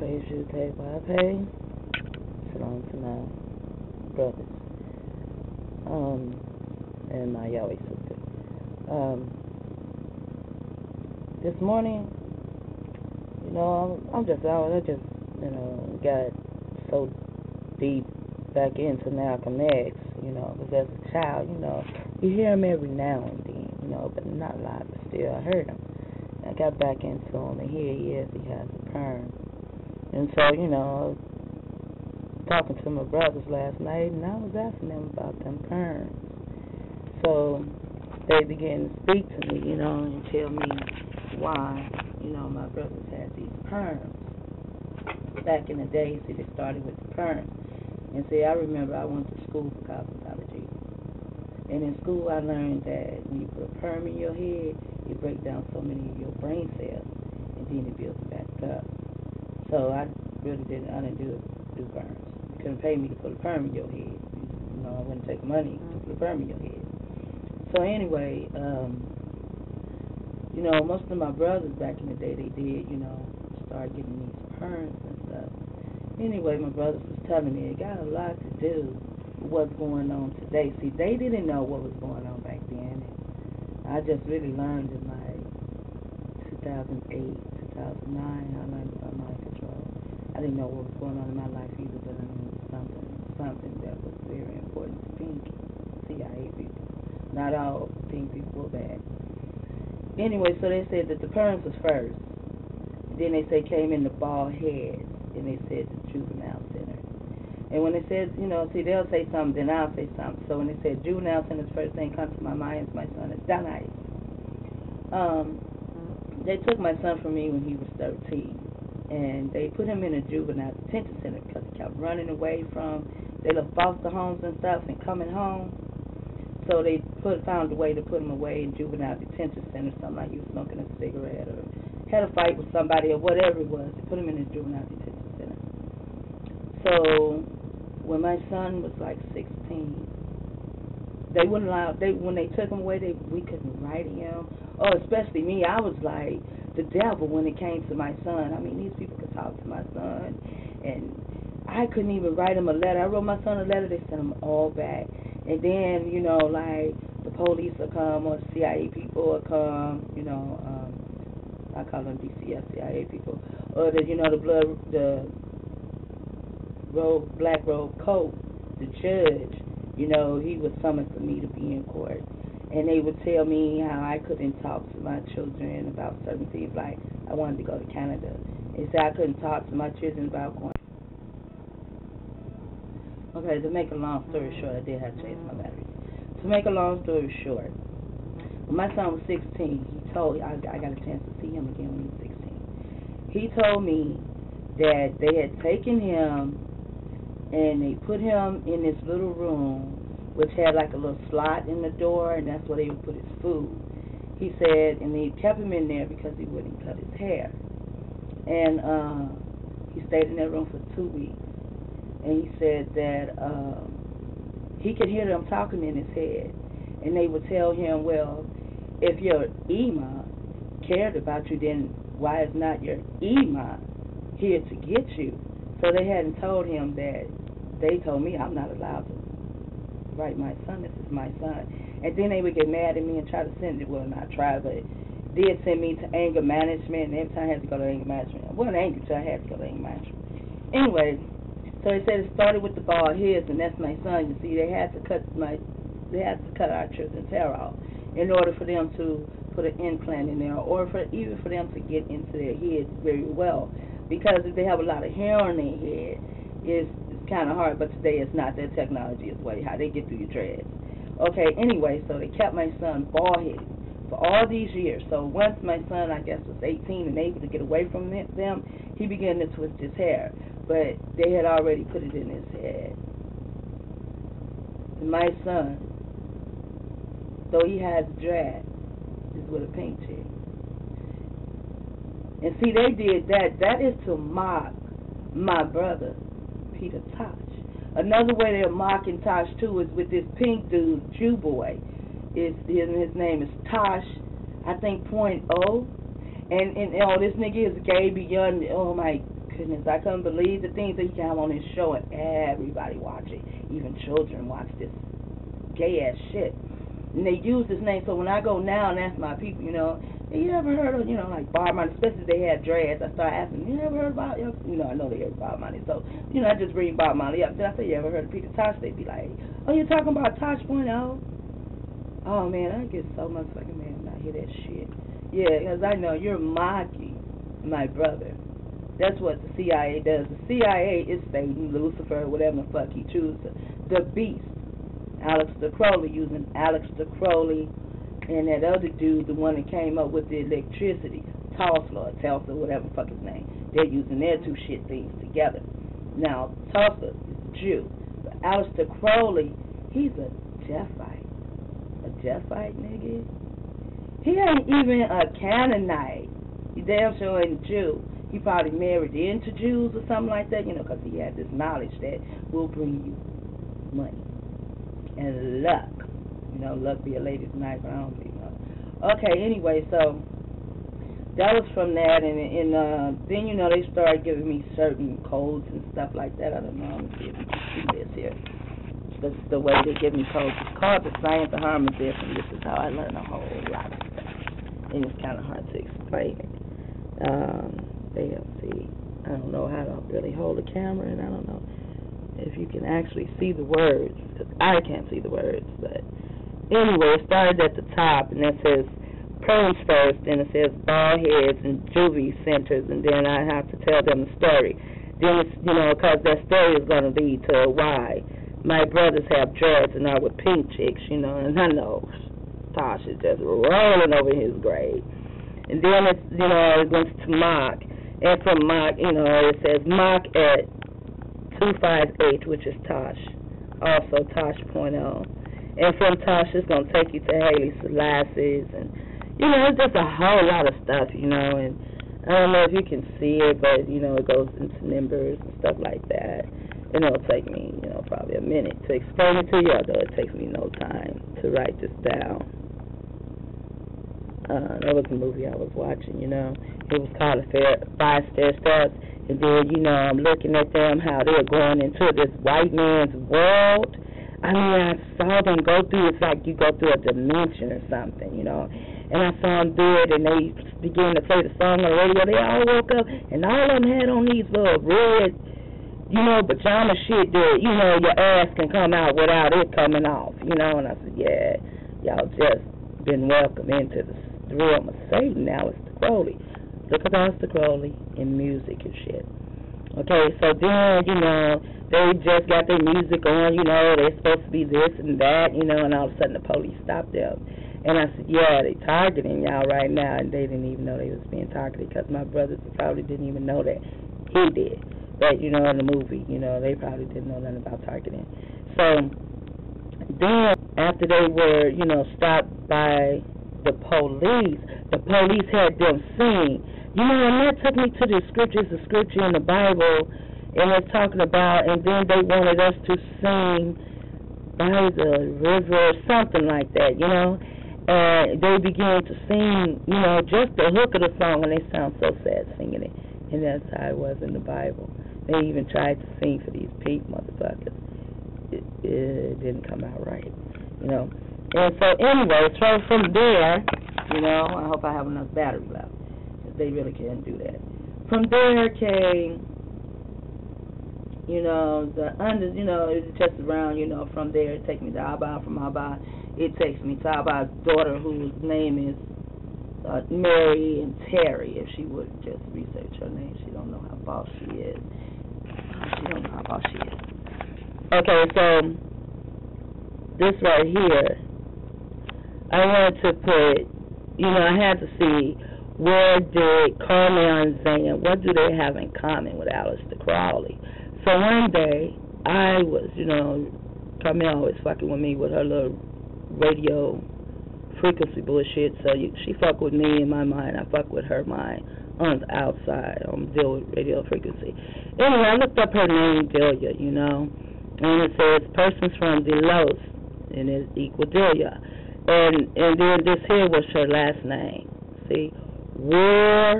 Praise you, take my pain. Shalom to my brothers. And my Yahweh sister. This morning, I just got so deep back into Malcolm X, because as a child, you hear him every now and then, but not a lot, but still I heard him. I got back into him, and here he is, he has a perm. And so, talking to my brothers last night, and I was asking them about them perms. So they began to speak to me, and tell me why, my brothers had these perms. Back in the day, see, they started with the perms. And see, I remember I went to school for cosmetology. And in school, I learned that when you put a perm in your head, you break down so many of your brain cells, and then it builds back up. So I didn't do perms. You couldn't pay me to put a perm in your head. I wouldn't take money to put a perm in your head. So anyway, most of my brothers back in the day, they did, start getting these perms and stuff. Anyway, my brothers was telling me it got a lot to do with what's going on today. See, they didn't know what was going on back then. I just really learned in like 2008, 2009, I learned about mind control. I didn't know what was going on in my life either, but I knew something that was very important to pink CIA people. Not all pink people were bad. Anyway, so they said that the perms was first. Then they say came in the bald head, and they said the juvenile center. And when they said, see, they'll say something, then I'll say something. So when they said juvenile center, the first thing comes to my mind is my son is Donnie. They took my son from me when he was 13, and they put him in a juvenile detention center because he kept running away from their little foster homes and stuff and coming home. So they found a way to put him away in juvenile detention center, something like he was smoking a cigarette or had a fight with somebody or whatever it was. They put him in a juvenile detention center. So when my son was like 16, they wouldn't allow. When they took him away, we couldn't write him. Oh, especially me. I was like the devil when it came to my son. I mean, these people could talk to my son, and I couldn't even write him a letter. I wrote my son a letter. They sent him all back. And then, like the police will come or CIA people will come, I call them DCS CIA people, or the black robe coat, the judge, he was summoned for me to be in court. And they would tell me how I couldn't talk to my children about certain things, like I wanted to go to Canada. They said I couldn't talk to my children about going. Okay, to make a long story short, I did have to change my batteries. To make a long story short, when my son was 16, he told, I got a chance to see him again when he was 16. He told me that they had taken him and they put him in this little room which had like a little slot in the door, and that's where they would put his food. He said, and they kept him in there because he wouldn't cut his hair. And he stayed in that room for 2 weeks. And he said that he could hear them talking in his head. And they would tell him, well, if your imam cared about you, then why is not your imam here to get you? So they hadn't told him that. They told me I'm not allowed to write my son. This is my son. And then they would get mad at me and try to send it. Well, not try, but did send me to anger management. And every time I had to go to anger management. I wasn't angry, so I had to go to anger management. Anyway, so they said it started with the bald heads, and that's my son. You see, they had to cut our children's hair off in order for them to put an implant in there, or even for them to get into their heads very well. Because if they have a lot of hair on their head, it's kind of hard. But today it's not. Their technology is way how they get through your dreads. Okay. Anyway, so they kept my son bald headed for all these years. So once my son, I guess, was 18 and able to get away from them, he began to twist his hair. But they had already put it in his head. And my son, though he has dread, is with a pink chick. And see, they did that. That is to mock my brother, Peter Tosh. Another way they're mocking Tosh, too, is with this pink dude, Jew boy. His name is Tosh, I think, .0. And this nigga is gay beyond, oh, my goodness, I couldn't believe the things that he can have on his show and everybody watch it. Even children watch this gay-ass shit. And they use his name, so when I go now and ask my people, you know, you ever heard of, you know, like Bob Marley, especially if they had dreads, I start asking, you ever heard about, you know, I know they heard Bob Marley, so, you know, I just bring Bob Marley up. Then I say, you ever heard of Peter Tosh? They be like, oh, you're talking about Tosh Point oh? Oh, man, I get so much fucking mad when I hear that shit. Yeah, because I know you're mocking my brother. That's what the CIA does. The CIA is Satan, Lucifer, whatever the fuck he chooses. The beast. Aleister Crowley, using Aleister Crowley and that other dude, the one that came up with the electricity, Tulsa, whatever the fuck his name. They're using their two shit things together. Now, Tulsa is a Jew. But Aleister Crowley, he's a Japhite. A Japhite, nigga? He ain't even a Canaanite. He damn sure ain't a Jew. He probably married into Jews or something like that, you know, because he had this knowledge that will bring you money and luck. You know, luck be a lady's knife, but I don't believe no. Okay, anyway, so that was from that, and then, you know, they started giving me certain codes and stuff like that. I don't know, let me see if you can see this here. This is the way they give me codes. It's called the science of harmony, and this is how I learn a whole lot of stuff. And it's kind of hard to explain it. See, I don't know how to really hold a camera, and I don't know if you can actually see the words, because I can't see the words, but anyway, it started at the top, and it says perms first, and it says bald heads and juvie centers, and then I have to tell them the story. Then it's, you know, because that story is going to lead to why my brothers have dreads and are with pink chicks, you know, and I know Tosh is just rolling over his grave. And then it's, you know, it goes to Mach. And from Mach, you know, it says Mach at 25H, which is Tosh. Also Tosh.0. And from Tosh, it's going to take you to Haile Selassie's. And, you know, it's just a whole lot of stuff, you know. And I don't know if you can see it, but, you know, it goes into numbers and stuff like that. And it'll take me, you know, probably a minute to explain it to you, although it takes me no time to write this down. That was a movie I was watching, you know. It was called Five Stair Steps. And then, you know, I'm looking at them, how they're going into this white man's world. I mean, I saw them go through, it's like you go through a dimension or something, you know. And I saw them do it, and they began to play the song on the radio. They all woke up, and all of them had on these little red, you know, pajama shit that, you know, your ass can come out without it coming off, you know. And I said, yeah, y'all just been welcomed into the realm of Satan now. It's the Crowley. Look at Aleister Crowley in music and shit. Okay, so then, you know, they just got their music on, you know, they're supposed to be this and that, you know, and all of a sudden the police stopped them. And I said, yeah, they targeting y'all right now, and they didn't even know they was being targeted, because my brothers probably didn't even know that he did. But, you know, in the movie, you know, they probably didn't know nothing about targeting. So then after they were, you know, stopped by the police had them sing. You know, and that took me to the scriptures, the scripture in the Bible, and it's talking about, and then they wanted us to sing by the river or something like that, you know. And they began to sing, you know, just the hook of the song, and they sound so sad singing it. And that's how it was in the Bible. They even tried to sing for these pink motherfuckers. It didn't come out right, you know. And so anyway, so from there, you know, I hope I have enough battery left, because they really can't do that. From there came, you know, you know, it's just around, you know, from there it takes me to Abba, from Abba it takes me to Abba's daughter, whose name is Mary and Terry. If she would just research her name, she don't know how boss she is. She don't know how boss she is. Okay, so this right here, I wanted to put, you know, I had to see where did Carmel and Zan, what do they have in common with Aleister Crowley? So one day, I was, you know, Carmel always fucking with me with her little radio frequency bullshit, so she fuck with me in my mind, I fuck with her mind on the outside, deal with radio frequency. Anyway, I looked up her name, Delia, you know, and it says persons from Delos, and it's equal Delia. And then this here was her last name. See? Warwickshire.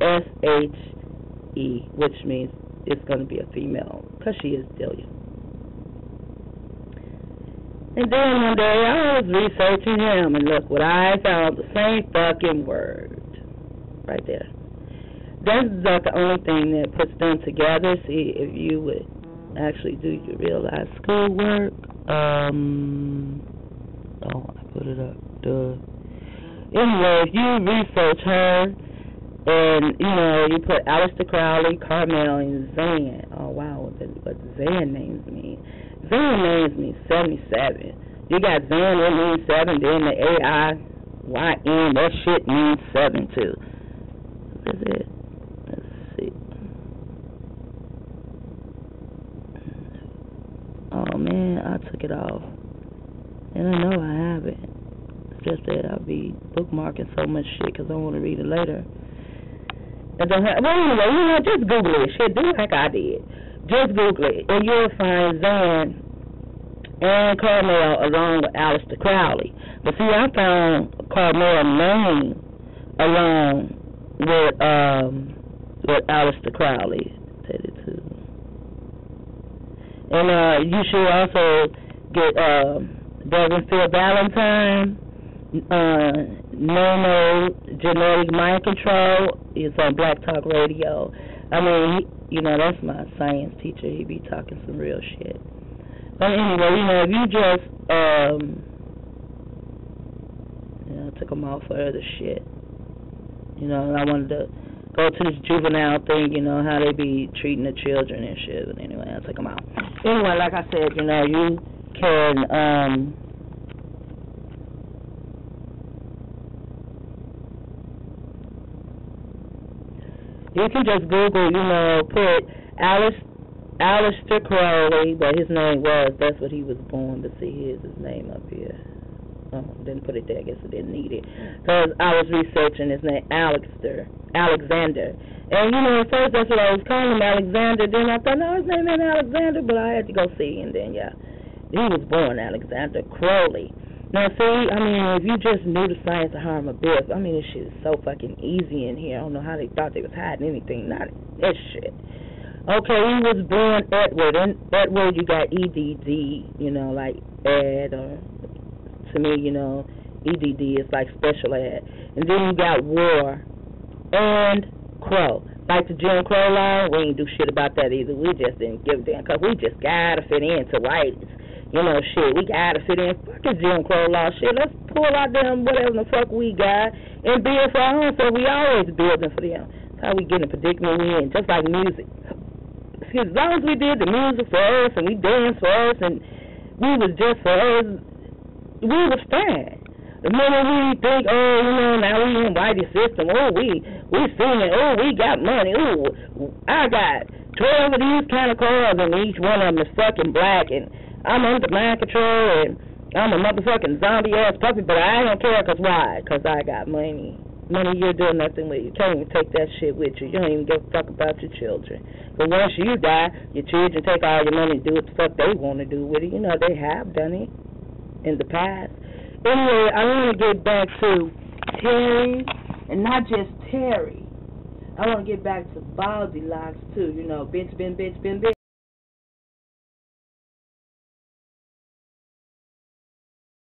S-H-E, which means it's going to be a female, because she is Dillion. And then one day I was researching him, and look what I found, the same fucking word right there. That's like the only thing that puts them together. See, if you would actually do your real life schoolwork, I put it up, duh. Anyway, if you research her, and, you know, you put Aleister Crowley, Carmel, and Zan. Oh, wow, what Zan names mean. Zan names mean 77. You got Zan, it means 7, then the A-I-Y-N, that shit means 7, too. What is it? Let's see. Oh, man, I took it off. And I know I have it. It's just that I'll be bookmarking so much shit because I want to read it later. I don't have, well, anyway, you know, just Google it. Shit, do like I did. Just Google it, and you'll find Zan and Carmel along with Aleister Crowley. But see, I found Carmel name along with Aleister Crowley. 32. And you should also get Devin Phil Valentine, No Genetic Mind Control. Is on Black Talk Radio. I mean, you know, that's my science teacher. He be talking some real shit. But anyway, you know, if you just, you know, took them off for other shit. You know, and I wanted to go to this juvenile thing, you know, how they be treating the children and shit. But anyway, I took them out. Anyway, like I said, you know, you can, you can just Google, you know, put Aleister Crowley, but his name was, that's what he was born, but see, here's his name up here. Oh, didn't put it there, I guess I didn't need it. Because I was researching his name, Alexander. And, you know, at first that's what I was calling him, Alexander. Then I thought, no, his name ain't Alexander, but I had to go see, and then, yeah, he was born Alexander Crowley. Now, see, I mean, if you just knew the science of harm abyss, I mean, this shit is so fucking easy in here. I don't know how they thought they was hiding anything. Not this shit. Okay, he was born Edward. And Edward, you got EDD, you know, like Ed, or to me, you know, EDD is like special ed. And then you got War and Crow. Like the Jim Crow law, we ain't do shit about that either. We just didn't give a damn, because we just gotta fit into whites. You know, shit, we gotta fit in. Fuck the Jim Crow law shit. Let's pull out them whatever the fuck we got and build for our own. So we always building for them. That's how we get in the predicament we in. Just like music. As long as we did the music for us and we danced for us and we was just for us, we was fine. The minute we think, oh, you know, now we in whitey system. Oh, we singing. Oh, we got money. Oh, I got 12 of these kind of cars and each one of them is fucking black and I'm under mind control, and I'm a motherfucking zombie-ass puppy, but I don't care, because why? Because I got money. Money you're doing nothing with. You can't even take that shit with you. You don't even give a fuck about your children. But once you die, your children take all your money and do what the fuck they want to do with it. You know, they have done it in the past. Anyway, I want to get back to Terry, and not just Terry. I want to get back to Baldy Locks, too. You know, bitch, been, bitch, been, bitch.